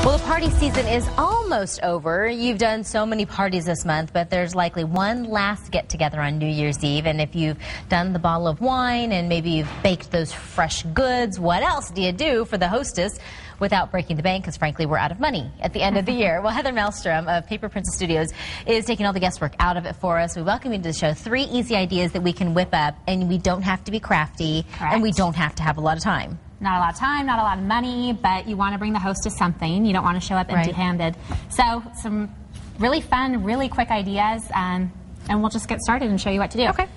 Well, the party season is almost over. You've done so many parties this month, but there's likely one last get-together on New Year's Eve. And if you've done the bottle of wine and maybe you've baked those fresh goods, what else do you do for the hostess without breaking the bank? Because frankly, we're out of money at the end of the year. Well, Heather Maelstrom of Paper Princess Studios is taking all the guesswork out of it for us. We welcome you to the show. 3 easy ideas that we can whip up, and we don't have to be crafty. Correct. And we don't have to have a lot of time. Not a lot of time, not a lot of money, but you want to bring the hostess something. You don't want to show up empty-handed. So some really fun, really quick ideas, and we'll just get started and show you what to do. Okay.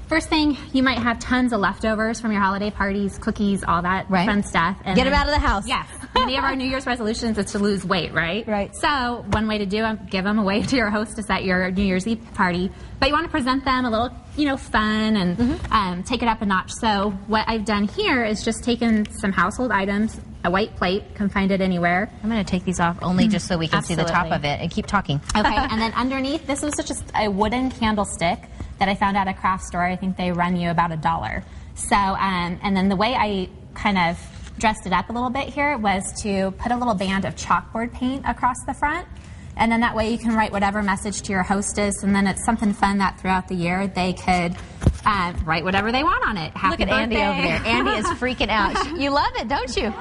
First thing, you might have tons of leftovers from your holiday parties, cookies, all that fun stuff. And get them out of the house. Yes. Many of our New Year's resolutions is to lose weight, right? Right. So one way to do them, give them away to your hostess at your New Year's Eve party. But you want to present them a little, fun and take it up a notch. So what I've done here is just taken some household items, a white plate, can find it anywhere. I'm going to take these off only just so we can see the top of it and keep talking. Okay, and then underneath, this was just a wooden candlestick that I found at a craft store. I think they run you about $1. So, and then the way I kind of dressed it up a little bit here was to put a little band of chalkboard paint across the front. And then that way you can write whatever message to your hostess, and then it's something fun that throughout the year they could write whatever they want on it. Happy Look at birthday. Andy over there. Andy is freaking out. You love it, don't you?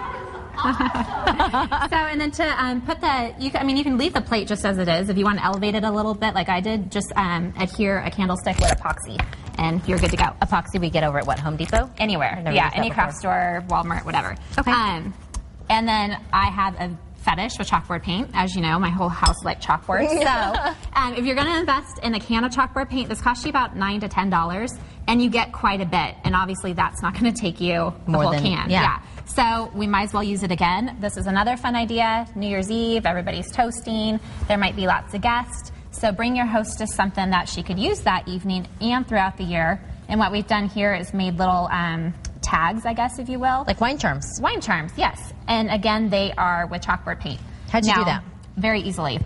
So, and then to put you can leave the plate just as it is. If you want to elevate it a little bit, like I did, just adhere a candlestick with epoxy, and you're good to go. Epoxy we get over at what, Home Depot? Anywhere. Yeah, any craft store, Walmart, whatever. Okay. And then I have a fetish with chalkboard paint. As you know, my whole house is like chalkboard. So if you're going to invest in a can of chalkboard paint, this costs you about $9 to $10, and you get quite a bit. And obviously that's not going to take you the whole can. Yeah. So we might as well use it again. This is another fun idea. New Year's Eve, everybody's toasting. There might be lots of guests. So bring your hostess something that she could use that evening and throughout the year. And what we've done here is made little tags, I guess, if you will. Like wine charms. Wine charms, yes. And again, they are with chalkboard paint. How'd you do that? Very easily.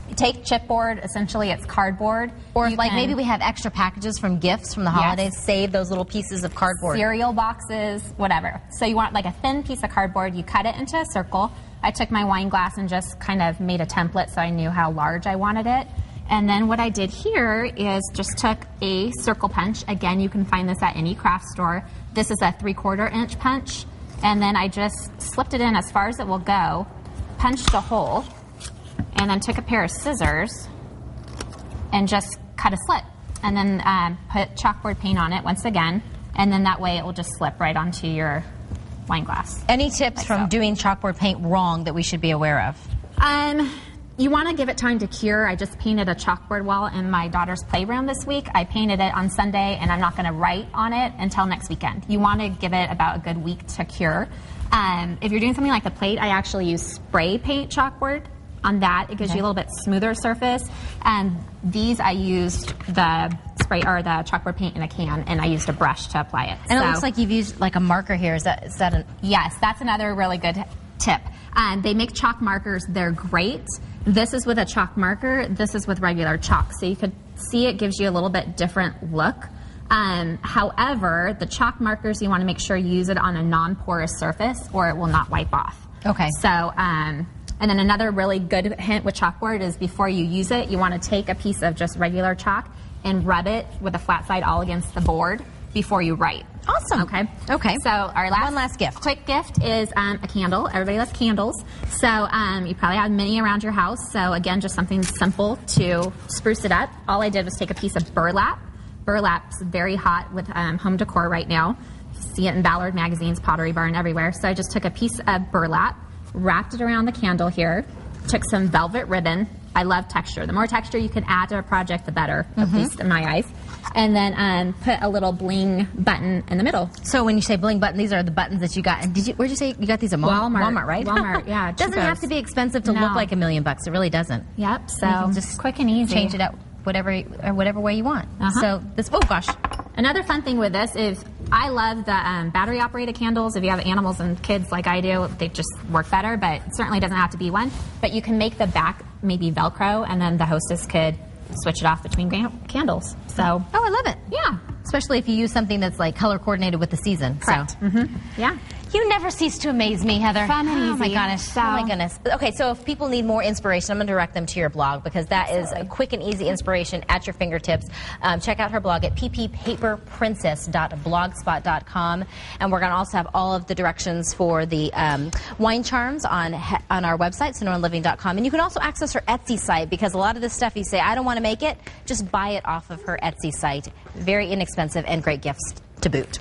You take chipboard, essentially it's cardboard. Or maybe we have extra packages from gifts from the holidays, save those little pieces of cardboard. Cereal boxes, whatever. So you want like a thin piece of cardboard, you cut it into a circle. I took my wine glass and just kind of made a template so I knew how large I wanted it. And then what I did here is just took a circle punch. Again, you can find this at any craft store. This is a 3/4 inch punch. And then I just slipped it in as far as it will go, punched a hole, and then took a pair of scissors and just cut a slit. And then put chalkboard paint on it once again. And then that way it will just slip right onto your wine glass. Any tips from doing chalkboard paint wrong that we should be aware of? You want to give it time to cure. I just painted a chalkboard wall in my daughter's playroom this week. I painted it on Sunday, and I'm not going to write on it until next weekend. You want to give it about a good week to cure. If you're doing something like the plate, I actually use spray paint chalkboard on that. It gives you a little bit smoother surface. And these, I used the spray or the chalkboard paint in a can, and I used a brush to apply it. And it looks like you've used like a marker here. Is that Yes, that's another really good tip. They make chalk markers. They're great. This is with a chalk marker. This is with regular chalk. So you could see it gives you a little bit different look. However, the chalk markers, you want to make sure you use it on a non-porous surface or it will not wipe off. Okay. So, and then another really good hint with chalkboard is before you use it, you want to take a piece of just regular chalk and rub it with a flat side all against the board before you write. Awesome. Okay. So our one last gift. Quick gift is a candle. Everybody loves candles. So you probably have many around your house. So again, just something simple to spruce it up. All I did was take a piece of burlap. Burlap's very hot with home decor right now. You see it in Ballard magazines, Pottery Barn, everywhere. So I just took a piece of burlap, wrapped it around the candle here, took some velvet ribbon. I love texture. The more texture you can add to a project, the better, at least in my eyes. And then put a little bling button in the middle. So when you say bling button, these are the buttons that you got. And where'd you say you got these at Walmart? Walmart, right? Walmart, yeah. It doesn't have to be expensive to look like $1 million. It really doesn't. Yep. So just quick and easy. Change it up whatever way you want. So this. Oh gosh. Another fun thing with this is I love the battery operated candles. If you have animals and kids like I do, they just work better. But it certainly doesn't have to be one. But you can make the back maybe Velcro, and then the hostess could switch it off between candles. So I love it. Yeah. Especially if you use something that's like color coordinated with the season. Correct. So. Yeah. You never cease to amaze me, Heather. Fun and easy. Oh my goodness. So, oh my goodness. Okay, so if people need more inspiration, I'm going to direct them to your blog because that is a quick and easy inspiration at your fingertips. Check out her blog at pppaperprincess.blogspot.com, and we're going to also have all of the directions for the wine charms on our website, sonoranliving.com. And you can also access her Etsy site because a lot of this stuff you say, I don't want to make it, just buy it off of her Etsy site. Very inexpensive and great gifts to boot.